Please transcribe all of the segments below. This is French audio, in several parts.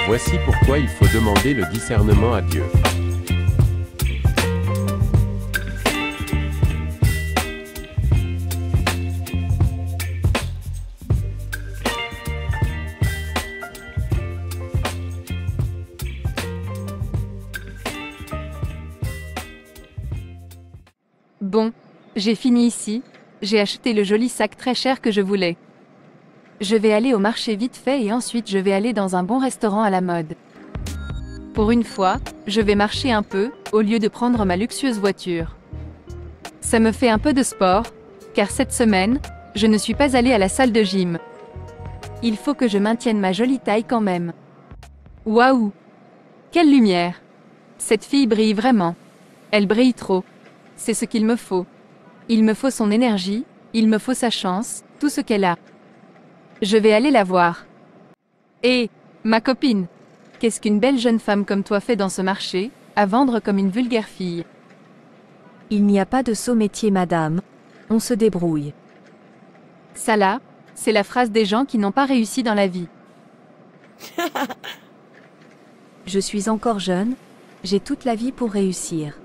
Voici pourquoi il faut demander le discernement à Dieu. Bon, j'ai fini ici, j'ai acheté le joli sac très cher que je voulais. Je vais aller au marché vite fait et ensuite je vais aller dans un bon restaurant à la mode. Pour une fois, je vais marcher un peu, au lieu de prendre ma luxueuse voiture. Ça me fait un peu de sport, car cette semaine, je ne suis pas allée à la salle de gym. Il faut que je maintienne ma jolie taille quand même. Waouh! Quelle lumière! Cette fille brille vraiment. Elle brille trop. C'est ce qu'il me faut. Il me faut son énergie, il me faut sa chance, tout ce qu'elle a. Je vais aller la voir. Hé, ma copine! Qu'est-ce qu'une belle jeune femme comme toi fait dans ce marché, à vendre comme une vulgaire fille? Il n'y a pas de sot métier, madame. On se débrouille. Ça là, c'est la phrase des gens qui n'ont pas réussi dans la vie. Je suis encore jeune, j'ai toute la vie pour réussir.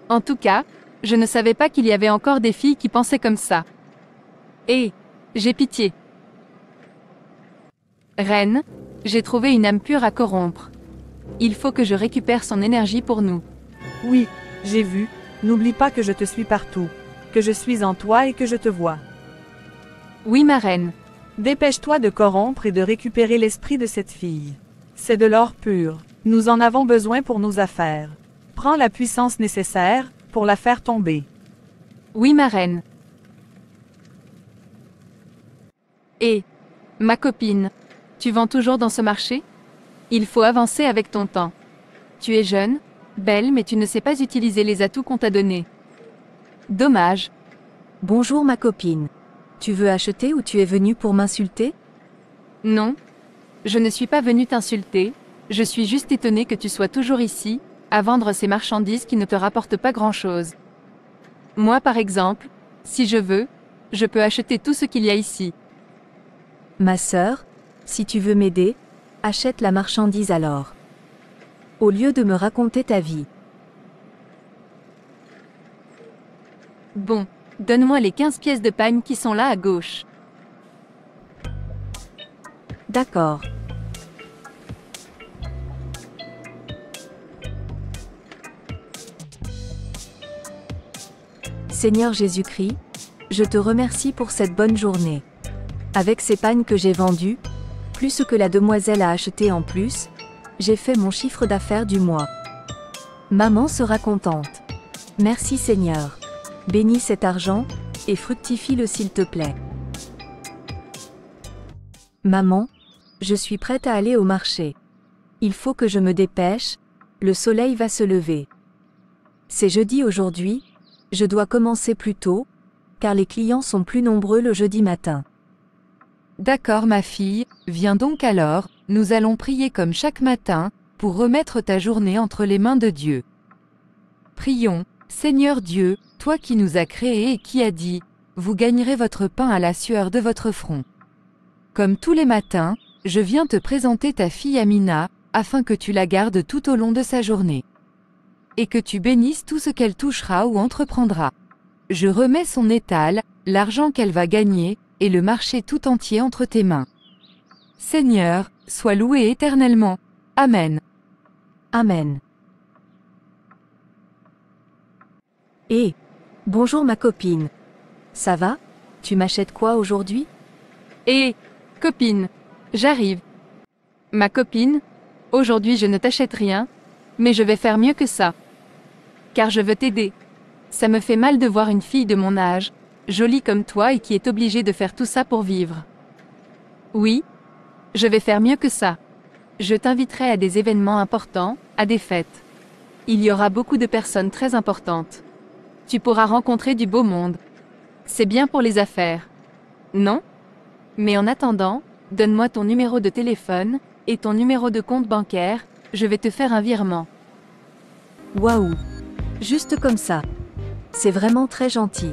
En tout cas, je ne savais pas qu'il y avait encore des filles qui pensaient comme ça. Hé, j'ai pitié. Reine, j'ai trouvé une âme pure à corrompre. Il faut que je récupère son énergie pour nous. Oui, j'ai vu. N'oublie pas que je te suis partout, que je suis en toi et que je te vois. Oui, ma reine. Dépêche-toi de corrompre et de récupérer l'esprit de cette fille. C'est de l'or pur. Nous en avons besoin pour nos affaires. Prends la puissance nécessaire pour la faire tomber. Oui, ma reine. Et, ma copine, tu vends toujours dans ce marché? Il faut avancer avec ton temps. Tu es jeune, belle, mais tu ne sais pas utiliser les atouts qu'on t'a donnés. Dommage. Bonjour ma copine. Tu veux acheter ou tu es venue pour m'insulter? Non. Je ne suis pas venue t'insulter, je suis juste étonnée que tu sois toujours ici, à vendre ces marchandises qui ne te rapportent pas grand-chose. Moi par exemple, si je veux, je peux acheter tout ce qu'il y a ici. Ma sœur, si tu veux m'aider, achète la marchandise alors. Au lieu de me raconter ta vie. Bon, donne-moi les 15 pièces de pagne qui sont là à gauche. D'accord. Seigneur Jésus-Christ, je te remercie pour cette bonne journée. Avec ces pagnes que j'ai vendues, plus ce que la demoiselle a acheté en plus, j'ai fait mon chiffre d'affaires du mois. Maman sera contente. Merci Seigneur. Bénis cet argent, et fructifie-le s'il te plaît. Maman, je suis prête à aller au marché. Il faut que je me dépêche, le soleil va se lever. C'est jeudi aujourd'hui, je dois commencer plus tôt, car les clients sont plus nombreux le jeudi matin. D'accord ma fille, viens donc alors, nous allons prier comme chaque matin, pour remettre ta journée entre les mains de Dieu. Prions, Seigneur Dieu, toi qui nous as créés et qui as dit, vous gagnerez votre pain à la sueur de votre front. Comme tous les matins, je viens te présenter ta fille Amina, afin que tu la gardes tout au long de sa journée. Et que tu bénisses tout ce qu'elle touchera ou entreprendra. Je remets son étal, l'argent qu'elle va gagner, et le marché tout entier entre tes mains. Seigneur, sois loué éternellement. Amen. Amen. Hé, bonjour ma copine. Ça va? Tu m'achètes quoi aujourd'hui? Hé, copine, j'arrive. Ma copine, aujourd'hui je ne t'achète rien, mais je vais faire mieux que ça. Car je veux t'aider. Ça me fait mal de voir une fille de mon âge, jolie comme toi et qui est obligée de faire tout ça pour vivre. Oui, je vais faire mieux que ça. Je t'inviterai à des événements importants, à des fêtes. Il y aura beaucoup de personnes très importantes. Tu pourras rencontrer du beau monde. C'est bien pour les affaires. Non? Mais en attendant, donne-moi ton numéro de téléphone et ton numéro de compte bancaire, je vais te faire un virement. Waouh! Juste comme ça. C'est vraiment très gentil.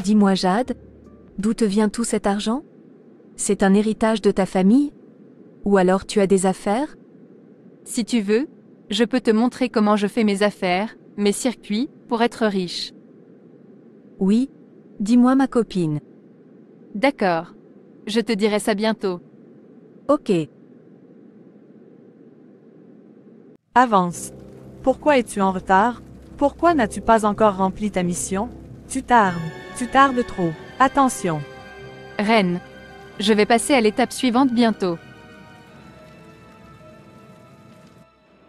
Dis-moi Jade, d'où te vient tout cet argent? C'est un héritage de ta famille? Ou alors tu as des affaires? Si tu veux, je peux te montrer comment je fais mes affaires, mes circuits, pour être riche. Oui. Dis-moi ma copine. D'accord. Je te dirai ça bientôt. Ok. Avance. Pourquoi es-tu en retard? Pourquoi n'as-tu pas encore rempli ta mission? Tu tardes trop. Attention. Reine. Je vais passer à l'étape suivante bientôt.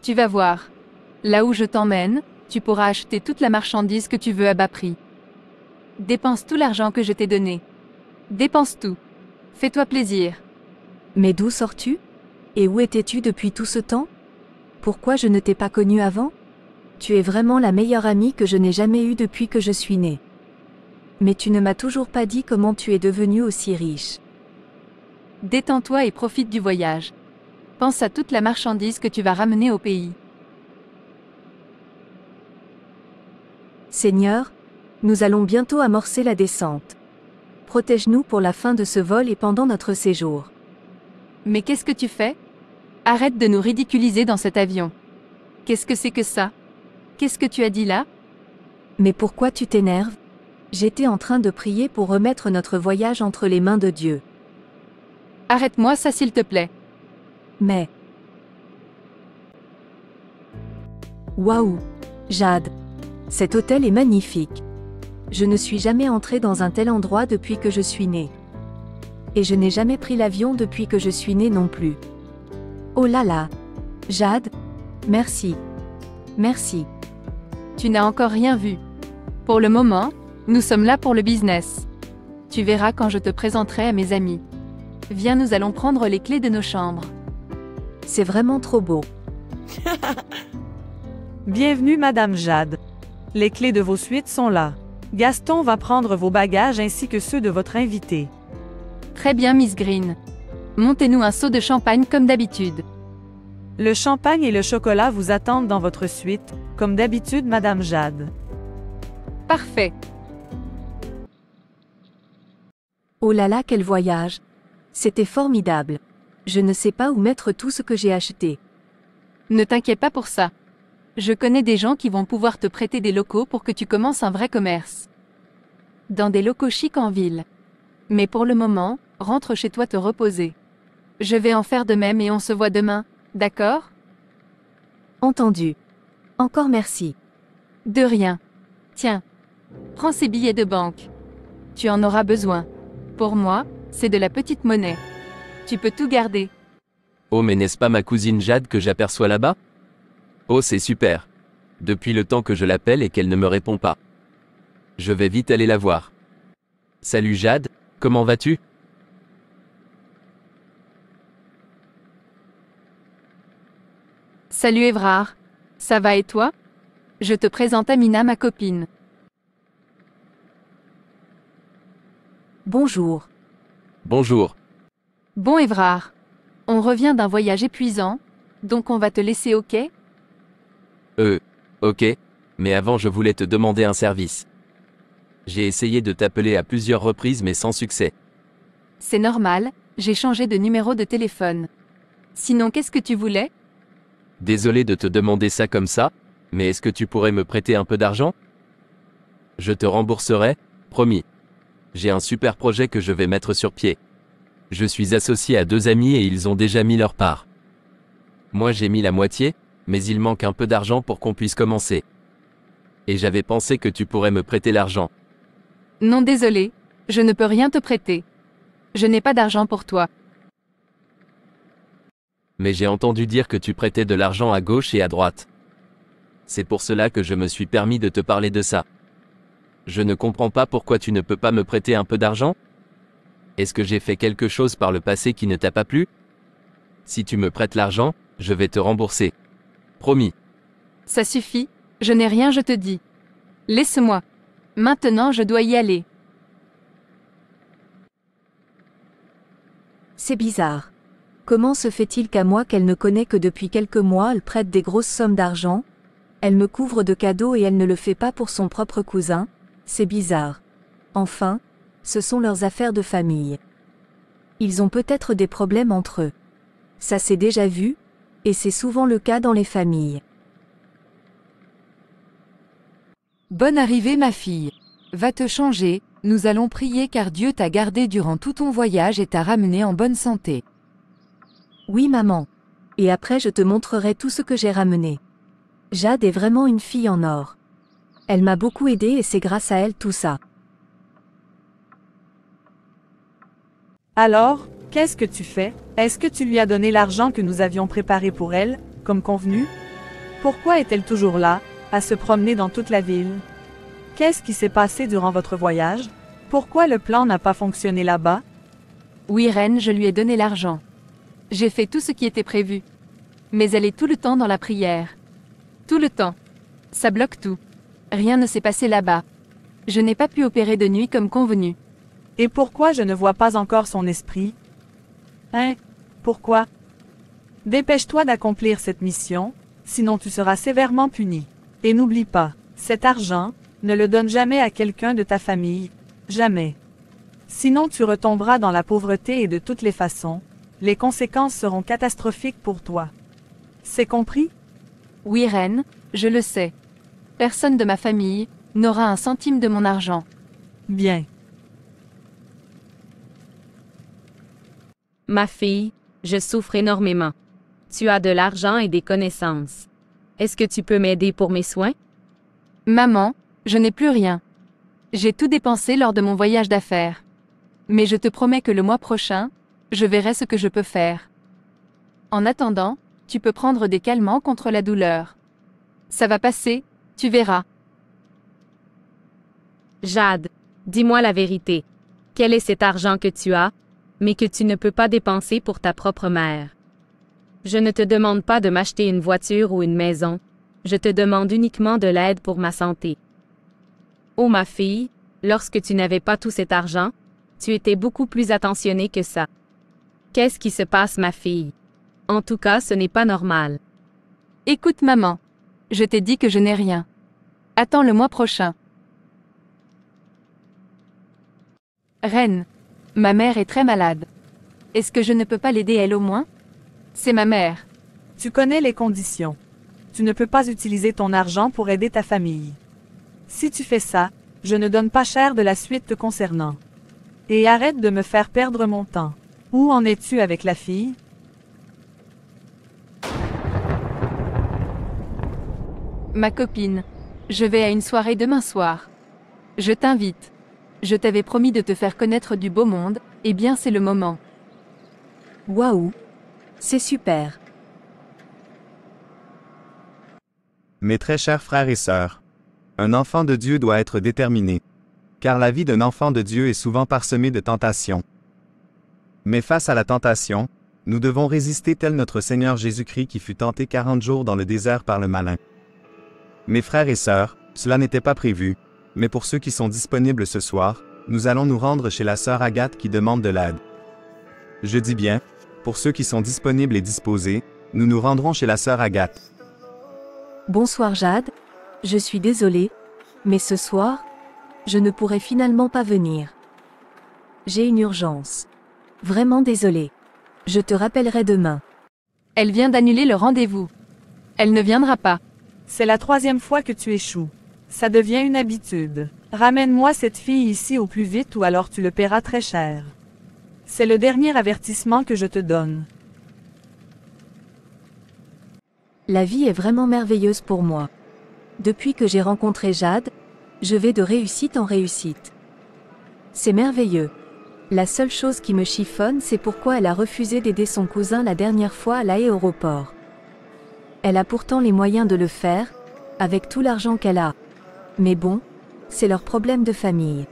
Tu vas voir. Là où je t'emmène, tu pourras acheter toute la marchandise que tu veux à bas prix. Dépense tout l'argent que je t'ai donné. Dépense tout. Fais-toi plaisir. Mais d'où sors-tu? Et où étais-tu depuis tout ce temps? Pourquoi je ne t'ai pas connue avant? Tu es vraiment la meilleure amie que je n'ai jamais eue depuis que je suis née. Mais tu ne m'as toujours pas dit comment tu es devenue aussi riche. Détends-toi et profite du voyage. Pense à toute la marchandise que tu vas ramener au pays. Seigneur, nous allons bientôt amorcer la descente. Protège-nous pour la fin de ce vol et pendant notre séjour. Mais qu'est-ce que tu fais? Arrête de nous ridiculiser dans cet avion. Qu'est-ce que c'est que ça? Qu'est-ce que tu as dit là? Mais pourquoi tu t'énerves? J'étais en train de prier pour remettre notre voyage entre les mains de Dieu. Arrête-moi ça s'il te plaît. Mais... Waouh! Jade! Cet hôtel est magnifique. Je ne suis jamais entrée dans un tel endroit depuis que je suis née. Et je n'ai jamais pris l'avion depuis que je suis née non plus. Oh là là! Jade! Merci. Merci. Tu n'as encore rien vu. Pour le moment, nous sommes là pour le business. Tu verras quand je te présenterai à mes amis. Viens, nous allons prendre les clés de nos chambres. C'est vraiment trop beau. Bienvenue Madame Jade. Les clés de vos suites sont là. Gaston va prendre vos bagages ainsi que ceux de votre invité. Très bien, Miss Green. Montez-nous un seau de champagne comme d'habitude. Le champagne et le chocolat vous attendent dans votre suite, comme d'habitude Madame Jade. Parfait. Oh là là, quel voyage! C'était formidable. Je ne sais pas où mettre tout ce que j'ai acheté. Ne t'inquiète pas pour ça. Je connais des gens qui vont pouvoir te prêter des locaux pour que tu commences un vrai commerce. Dans des locaux chics en ville. Mais pour le moment, rentre chez toi te reposer. Je vais en faire de même et on se voit demain, d'accord? Entendu. Encore merci. De rien. Tiens. Prends ces billets de banque. Tu en auras besoin. Pour moi, c'est de la petite monnaie. Tu peux tout garder. Oh, mais n'est-ce pas ma cousine Jade que j'aperçois là-bas? Oh, c'est super. Depuis le temps que je l'appelle et qu'elle ne me répond pas. Je vais vite aller la voir. Salut Jade, comment vas-tu? Salut Évrard. Ça va et toi? Je te présente Amina, ma copine. Bonjour. Bonjour. Bon Évrard. On revient d'un voyage épuisant, donc on va te laisser au quai? Ok. Mais avant je voulais te demander un service. J'ai essayé de t'appeler à plusieurs reprises mais sans succès. C'est normal, j'ai changé de numéro de téléphone. Sinon, qu'est-ce que tu voulais? Désolé de te demander ça comme ça, mais est-ce que tu pourrais me prêter un peu d'argent? Je te rembourserai, promis. J'ai un super projet que je vais mettre sur pied. Je suis associé à 2 amis et ils ont déjà mis leur part. Moi j'ai mis la moitié, mais il manque un peu d'argent pour qu'on puisse commencer. Et j'avais pensé que tu pourrais me prêter l'argent. Non, désolé, je ne peux rien te prêter. Je n'ai pas d'argent pour toi. Mais j'ai entendu dire que tu prêtais de l'argent à gauche et à droite. C'est pour cela que je me suis permis de te parler de ça. Je ne comprends pas pourquoi tu ne peux pas me prêter un peu d'argent? Est-ce que j'ai fait quelque chose par le passé qui ne t'a pas plu? Si tu me prêtes l'argent, je vais te rembourser. Promis. Ça suffit, je n'ai rien, je te dis. Laisse-moi. Maintenant, je dois y aller. C'est bizarre. Comment se fait-il qu'à moi qu'elle ne connaît que depuis quelques mois, elle prête des grosses sommes d'argent? Elle me couvre de cadeaux et elle ne le fait pas pour son propre cousin? C'est bizarre. Enfin, ce sont leurs affaires de famille. Ils ont peut-être des problèmes entre eux. Ça s'est déjà vu, et c'est souvent le cas dans les familles. Bonne arrivée ma fille. Va te changer, nous allons prier car Dieu t'a gardé durant tout ton voyage et t'a ramené en bonne santé. Oui maman. Et après je te montrerai tout ce que j'ai ramené. Jade est vraiment une fille en or. Elle m'a beaucoup aidée et c'est grâce à elle tout ça. Alors, qu'est-ce que tu fais? Est-ce que tu lui as donné l'argent que nous avions préparé pour elle, comme convenu? Pourquoi est-elle toujours là, à se promener dans toute la ville? Qu'est-ce qui s'est passé durant votre voyage? Pourquoi le plan n'a pas fonctionné là-bas? Oui reine, je lui ai donné l'argent. J'ai fait tout ce qui était prévu. Mais elle est tout le temps dans la prière. Tout le temps. Ça bloque tout. Rien ne s'est passé là-bas. Je n'ai pas pu opérer de nuit comme convenu. Et pourquoi je ne vois pas encore son esprit? Hein? Pourquoi? Dépêche-toi d'accomplir cette mission, sinon tu seras sévèrement puni. Et n'oublie pas, cet argent, ne le donne jamais à quelqu'un de ta famille. Jamais. Sinon tu retomberas dans la pauvreté et de toutes les façons, les conséquences seront catastrophiques pour toi. C'est compris? Oui reine, je le sais. Personne de ma famille n'aura un centime de mon argent. Bien. Ma fille, je souffre énormément. Tu as de l'argent et des connaissances. Est-ce que tu peux m'aider pour mes soins? Maman, je n'ai plus rien. J'ai tout dépensé lors de mon voyage d'affaires. Mais je te promets que le mois prochain, je verrai ce que je peux faire. En attendant, tu peux prendre des calmants contre la douleur. Ça va passer, tu verras. Jade, dis-moi la vérité. Quel est cet argent que tu as, mais que tu ne peux pas dépenser pour ta propre mère? Je ne te demande pas de m'acheter une voiture ou une maison. Je te demande uniquement de l'aide pour ma santé. Oh ma fille, lorsque tu n'avais pas tout cet argent, tu étais beaucoup plus attentionnée que ça. Qu'est-ce qui se passe ma fille? En tout cas, ce n'est pas normal. Écoute maman, je t'ai dit que je n'ai rien. Attends le mois prochain. Reine, ma mère est très malade. Est-ce que je ne peux pas l'aider elle au moins? C'est ma mère. Tu connais les conditions. Tu ne peux pas utiliser ton argent pour aider ta famille. Si tu fais ça, je ne donne pas cher de la suite te concernant. Et arrête de me faire perdre mon temps. Où en es-tu avec la fille? Ma copine, je vais à une soirée demain soir. Je t'invite. Je t'avais promis de te faire connaître du beau monde, eh bien c'est le moment. Waouh! C'est super. Mes très chers frères et sœurs, un enfant de Dieu doit être déterminé, car la vie d'un enfant de Dieu est souvent parsemée de tentations. Mais face à la tentation, nous devons résister tel notre Seigneur Jésus-Christ qui fut tenté 40 jours dans le désert par le malin. Mes frères et sœurs, cela n'était pas prévu, mais pour ceux qui sont disponibles ce soir, nous allons nous rendre chez la sœur Agathe qui demande de l'aide. Je dis bien, pour ceux qui sont disponibles et disposés, nous nous rendrons chez la sœur Agathe. Bonsoir Jade. Je suis désolée, mais ce soir, je ne pourrai finalement pas venir. J'ai une urgence. Vraiment désolée. Je te rappellerai demain. Elle vient d'annuler le rendez-vous. Elle ne viendra pas. C'est la 3e fois que tu échoues. Ça devient une habitude. Ramène-moi cette fille ici au plus vite ou alors tu le paieras très cher. C'est le dernier avertissement que je te donne. La vie est vraiment merveilleuse pour moi. Depuis que j'ai rencontré Jade, je vais de réussite en réussite. C'est merveilleux. La seule chose qui me chiffonne, c'est pourquoi elle a refusé d'aider son cousin la dernière fois à l'aéroport. Elle a pourtant les moyens de le faire, avec tout l'argent qu'elle a. Mais bon, c'est leur problème de famille.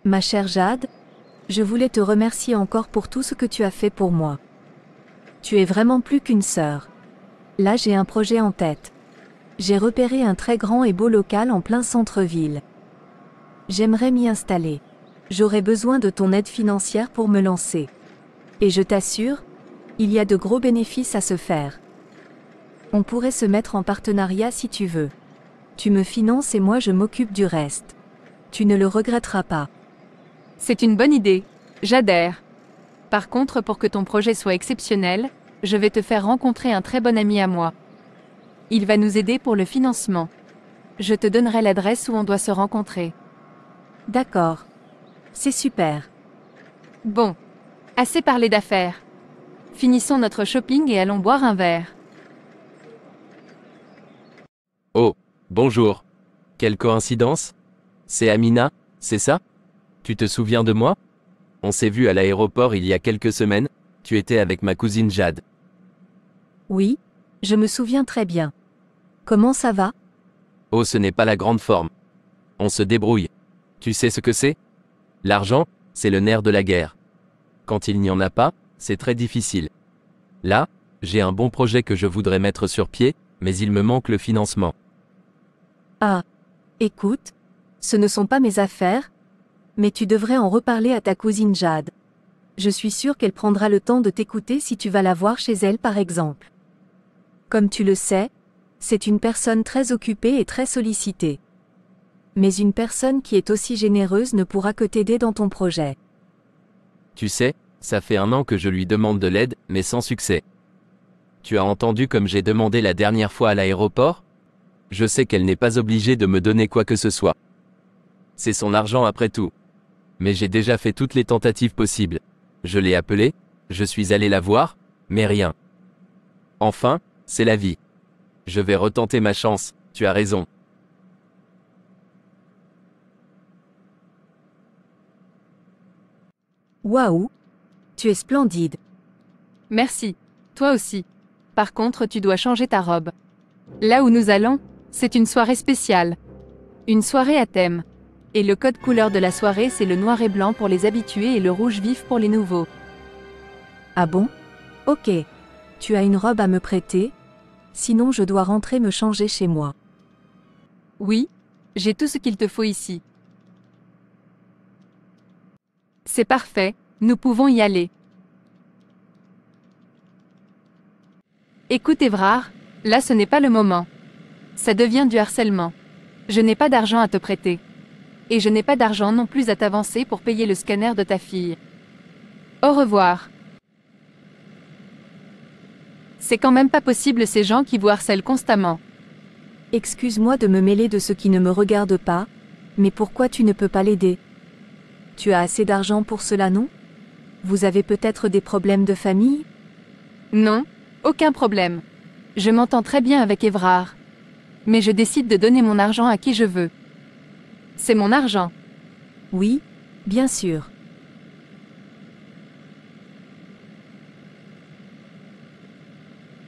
Ma chère Jade, je voulais te remercier encore pour tout ce que tu as fait pour moi. Tu es vraiment plus qu'une sœur. Là, j'ai un projet en tête. J'ai repéré un très grand et beau local en plein centre-ville. J'aimerais m'y installer. J'aurais besoin de ton aide financière pour me lancer. Et je t'assure, il y a de gros bénéfices à se faire. On pourrait se mettre en partenariat si tu veux. Tu me finances et moi je m'occupe du reste. Tu ne le regretteras pas. C'est une bonne idée. J'adhère. Par contre, pour que ton projet soit exceptionnel, je vais te faire rencontrer un très bon ami à moi. Il va nous aider pour le financement. Je te donnerai l'adresse où on doit se rencontrer. D'accord. C'est super. Bon. Assez parlé d'affaires. Finissons notre shopping et allons boire un verre. Oh, bonjour. Quelle coïncidence? C'est Amina, c'est ça? Tu te souviens de moi? On s'est vu à l'aéroport il y a quelques semaines, tu étais avec ma cousine Jade. Oui, je me souviens très bien. Comment ça va? Oh, ce n'est pas la grande forme. On se débrouille. Tu sais ce que c'est? L'argent, c'est le nerf de la guerre. Quand il n'y en a pas, c'est très difficile. Là, j'ai un bon projet que je voudrais mettre sur pied, mais il me manque le financement. Ah. Écoute, ce ne sont pas mes affaires, mais tu devrais en reparler à ta cousine Jade. Je suis sûre qu'elle prendra le temps de t'écouter si tu vas la voir chez elle par exemple. Comme tu le sais, c'est une personne très occupée et très sollicitée. Mais une personne qui est aussi généreuse ne pourra que t'aider dans ton projet. Tu sais, ça fait 1 an que je lui demande de l'aide, mais sans succès. Tu as entendu comme j'ai demandé la dernière fois à l'aéroport? Je sais qu'elle n'est pas obligée de me donner quoi que ce soit. C'est son argent après tout. Mais j'ai déjà fait toutes les tentatives possibles. Je l'ai appelée, je suis allé la voir, mais rien. Enfin, c'est la vie. Je vais retenter ma chance, tu as raison. Waouh! Tu es splendide. Merci. Toi aussi. Par contre, tu dois changer ta robe. Là où nous allons, c'est une soirée spéciale. Une soirée à thème. Et le code couleur de la soirée, c'est le noir et blanc pour les habitués et le rouge vif pour les nouveaux. Ah bon? Ok. Tu as une robe à me prêter? Sinon je dois rentrer me changer chez moi. Oui, j'ai tout ce qu'il te faut ici. C'est parfait, nous pouvons y aller. Écoute Évrard, là ce n'est pas le moment. Ça devient du harcèlement. Je n'ai pas d'argent à te prêter. Et je n'ai pas d'argent non plus à t'avancer pour payer le scanner de ta fille. Au revoir. C'est quand même pas possible ces gens qui vous harcèlent constamment. Excuse-moi de me mêler de ce qui ne me regarde pas, mais pourquoi tu ne peux pas l'aider? Tu as assez d'argent pour cela, non? Vous avez peut-être des problèmes de famille? Non, aucun problème. Je m'entends très bien avec Évrard. Mais je décide de donner mon argent à qui je veux. C'est mon argent. Oui, bien sûr.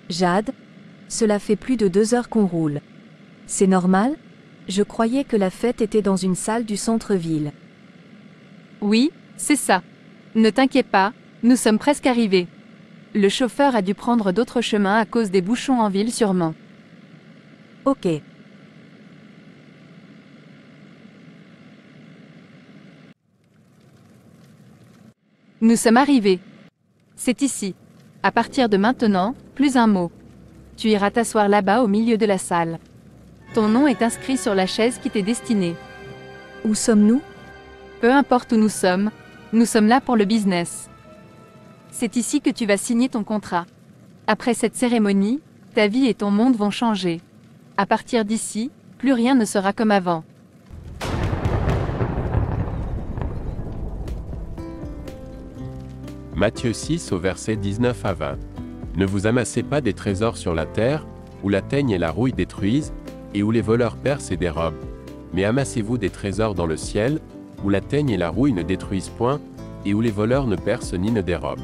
Jade, cela fait plus de 2 heures qu'on roule. C'est normal? Je croyais que la fête était dans une salle du centre-ville. Oui, c'est ça. Ne t'inquiète pas, nous sommes presque arrivés. Le chauffeur a dû prendre d'autres chemins à cause des bouchons en ville sûrement. Ok. Nous sommes arrivés. C'est ici. À partir de maintenant, plus un mot. Tu iras t'asseoir là-bas au milieu de la salle. Ton nom est inscrit sur la chaise qui t'est destinée. Où sommes-nous? Peu importe où nous sommes là pour le business. C'est ici que tu vas signer ton contrat. Après cette cérémonie, ta vie et ton monde vont changer. À partir d'ici, plus rien ne sera comme avant. Matthieu 6 au verset 19 à 20. Ne vous amassez pas des trésors sur la terre, où la teigne et la rouille détruisent, et où les voleurs percent et dérobent. Mais amassez-vous des trésors dans le ciel, où la teigne et la rouille ne détruisent point, et où les voleurs ne percent ni ne dérobent.